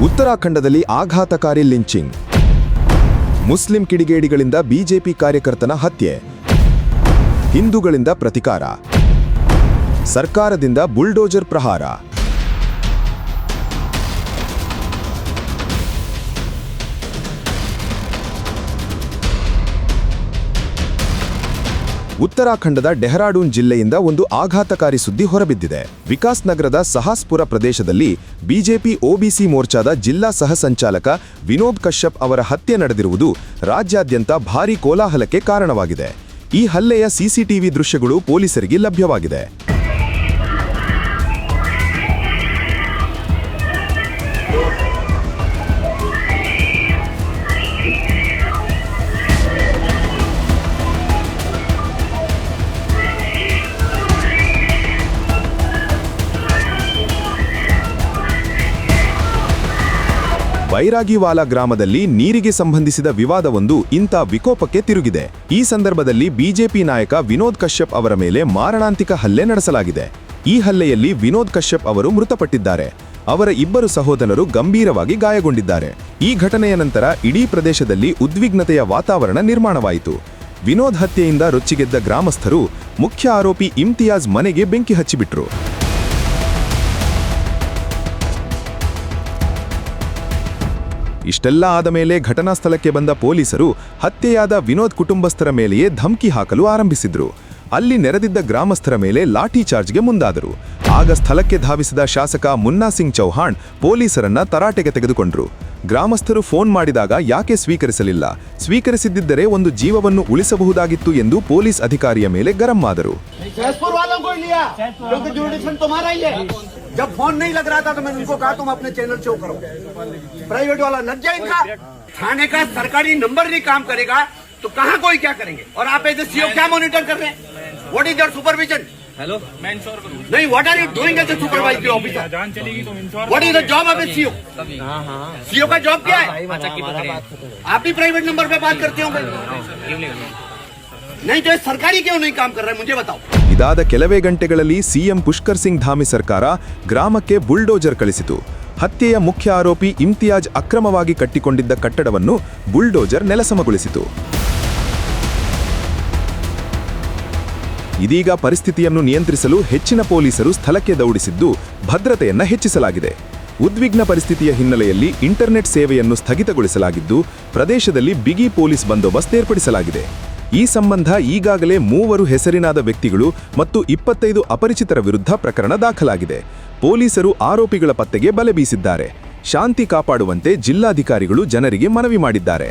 ಉತ್ತರಾಖಂಡದಲ್ಲಿ ಆಘಾತಕಾರಿ lynching. Muslim ಕಿಡಿಗೇಡಿಗಳಿಂದ BJP ಕಾರ್ಯಕರ್ತನ ಹತ್ಯೆ. ಹಿಂದೂಗಳಿಂದ ಪ್ರತಿಕಾರ. ಸರ್ಕಾರದಿಂದ ಬುಲ್ಡೋಜರ್ ಪ್ರಹಾರ. ಉತ್ತರಾಖಂಡದ ಡೆಹ್ರಾಡೂನ್ ಜಿಲ್ಲೆಯಿಂದ ಒಂದು ಆಘಾತಕಾರಿ ಸುದ್ದಿ ಹೊರಬಿದ್ದಿದೆ. ವಿಕಾಸ್ ನಗರದ ಸಹಾಸ್ಪುರ ಪ್ರದೇಶದಲ್ಲಿ ಬಿಜೆಪಿ ಒಬಿಸಿ ಮೋರ್ಚಾದ ಜಿಲ್ಲಾ ಸಹ ಸಂಚಾಲಕ ವಿನೋದ್ ಕಶ್ಯಪ್ ಅವರ ಹತ್ಯೆ ನಡೆದಿರುವುದು ರಾಜ್ಯಾದ್ಯಂತ ಭಾರೀ ಕೋಲಾಹಲಕ್ಕೆ ಕಾರಣವಾಗಿದೆ. ಈ ಹಲ್ಲೆಯ ಸಿಸಿಟಿವಿ ದೃಶ್ಯಗಳು ಪೊಲೀಸರಿಗೆ ಲಭ್ಯವಾಗಿದೆ. ಬೈರಾಗಿವಾಲಾ ಗ್ರಾಮದಲ್ಲಿ ನೀರಿಗೆ ಸಂಬಂಧಿಸಿದ ವಿವಾದವೊಂದು ಇಂಥ ವಿಕೋಪಕ್ಕೆ ತಿರುಗಿದೆ. ಈ ಸಂದರ್ಭದಲ್ಲಿ ಬಿಜೆಪಿ ನಾಯಕ ವಿನೋದ್ ಕಶ್ಯಪ್ ಅವರ ಮೇಲೆ ಮಾರಣಾಂತಿಕ ಹಲ್ಲೆ ನಡೆಸಲಾಗಿದೆ. ಈ ಹಲ್ಲೆಯಲ್ಲಿ ವಿನೋದ್ ಕಶ್ಯಪ್ ಅವರು ಮೃತಪಟ್ಟಿದ್ದಾರೆ. ಅವರ ಇಬ್ಬರು ಸಹೋದರರು ಗಂಭೀರವಾಗಿ ಗಾಯಗೊಂಡಿದ್ದಾರೆ. ಈ ಘಟನೆಯ ನಂತರ ಇಡೀ ಪ್ರದೇಶದಲ್ಲಿ ಉದ್ವಿಗ್ನತೆಯ ವಾತಾವರಣ ನಿರ್ಮಾಣವಾಯಿತು. ವಿನೋದ್ ಹತ್ಯೆಯಿಂದ ರೊಚ್ಚಿಗೆದ್ದ ಗ್ರಾಮಸ್ಥರು ಮುಖ್ಯ ಆರೋಪಿ ಇಮ್ತಿಯಾಜ್ ಮನೆಗೆ ಬೆಂಕಿ ಹಚ್ಚಿಬಿಟ್ರು. ಇಷ್ಟೆಲ್ಲ ಆದ ಮೇಲೆ ಘಟನಾ ಸ್ಥಳಕ್ಕೆ ಬಂದ ಪೊಲೀಸರು ಹತ್ಯೆಯಾದ ವಿನೋದ್ ಕುಟುಂಬಸ್ಥರ ಮೇಲೆಯೇ ಧಮಕಿ ಹಾಕಲು ಆರಂಭಿಸಿದ್ರು. ಅಲ್ಲಿ ನೆರೆದಿದ್ದ ಗ್ರಾಮಸ್ಥರ ಮೇಲೆ ಲಾಠಿ ಚಾರ್ಜ್ಗೆ ಮುಂದಾದರು. ಆಗ ಸ್ಥಳಕ್ಕೆ ಧಾವಿಸಿದ ಶಾಸಕ ಮುನ್ನಾ ಸಿಂಗ್ ಚೌಹಾಣ್ ಪೊಲೀಸರನ್ನ ತರಾಟೆಗೆ ತೆಗೆದುಕೊಂಡ್ರು. ಗ್ರಾಮಸ್ಥರು ಫೋನ್ ಮಾಡಿದಾಗ ಯಾಕೆ ಸ್ವೀಕರಿಸಲಿಲ್ಲ, ಸ್ವೀಕರಿಸಿದ್ದರೆ ಒಂದು ಜೀವವನ್ನು ಉಳಿಸಬಹುದಾಗಿತ್ತು ಎಂದು ಪೊಲೀಸ್ ಅಧಿಕಾರಿಯ ಮೇಲೆ ಗರಂ ಆದರು. जब फोन नहीं लग रहा था तो मैंने उनको कहा तुम अपने चैनल शो करो, प्राइवेट वाला लग जाए इनका। थाने का सरकारी नंबर नहीं काम करेगा तो कहाँ कोई क्या करेंगे? और आप एज ए सीओ क्या मॉनिटर कर रहे हैं? What is your supervision? Hello, मैं इंश्योर करूंगा। नहीं, what are you doing as a supervisory officer? जान चलेगी तो ensure. What is the job of a CO? CO का जॉब क्या है? आप भी प्राइवेट नंबर पे बात करते होंगे। नहीं तो सरकारी क्यों नहीं काम कर रहा है, मुझे बताओ। ಇದಾದ ಕೆಲವೇ ಗಂಟೆಗಳಲ್ಲಿ ಸಿಎಂ ಪುಷ್ಕರ್ ಸಿಂಗ್ ಧಾಮಿ ಸರ್ಕಾರ ಗ್ರಾಮಕ್ಕೆ ಬುಲ್ಡೋಜರ್ ಕಳಿಸಿತು. ಹತ್ಯೆಯ ಮುಖ್ಯ ಆರೋಪಿ ಇಮ್ತಿಯಾಜ್ ಅಕ್ರಮವಾಗಿ ಕಟ್ಟಿಕೊಂಡಿದ್ದ ಕಟ್ಟಡವನ್ನು ಬುಲ್ಡೋಜರ್ ನೆಲಸಮಗೊಳಿಸಿತು. ಇದೀಗ ಪರಿಸ್ಥಿತಿಯನ್ನು ನಿಯಂತ್ರಿಸಲು ಹೆಚ್ಚಿನ ಪೊಲೀಸರು ಸ್ಥಳಕ್ಕೆ ದೌಡಿಸಿದ್ದು ಭದ್ರತೆಯನ್ನ ಹೆಚ್ಚಿಸಲಾಗಿದೆ. ಉದ್ವಿಗ್ನ ಪರಿಸ್ಥಿತಿಯ ಹಿನ್ನೆಲೆಯಲ್ಲಿ ಇಂಟರ್ನೆಟ್ ಸೇವೆಯನ್ನು ಸ್ಥಗಿತಗೊಳಿಸಲಾಗಿದ್ದು ಪ್ರದೇಶದಲ್ಲಿ ಬಿಗಿ ಪೊಲೀಸ್ ಬಂದೋಬಸ್ತ್ ಏರ್ಪಡಿಸಲಾಗಿದೆ. ಈ ಸಂಬಂಧ ಈಗಾಗಲೇ 3 ಹೆಸರಿನಾದ ವ್ಯಕ್ತಿಗಳು ಮತ್ತು 25 ಅಪರಿಚಿತರ ವಿರುದ್ಧ ಪ್ರಕರಣ ದಾಖಲಾಗಿದೆ. ಪೊಲೀಸರು ಆರೋಪಿಗಳ ಪತ್ತೆಗೆ ಬಲೆ ಬೀಸಿದ್ದಾರೆ. ಶಾಂತಿ ಕಾಪಾಡುವಂತೆ ಜಿಲ್ಲಾಧಿಕಾರಿಗಳು ಜನರಿಗೆ ಮನವಿ ಮಾಡಿದ್ದಾರೆ.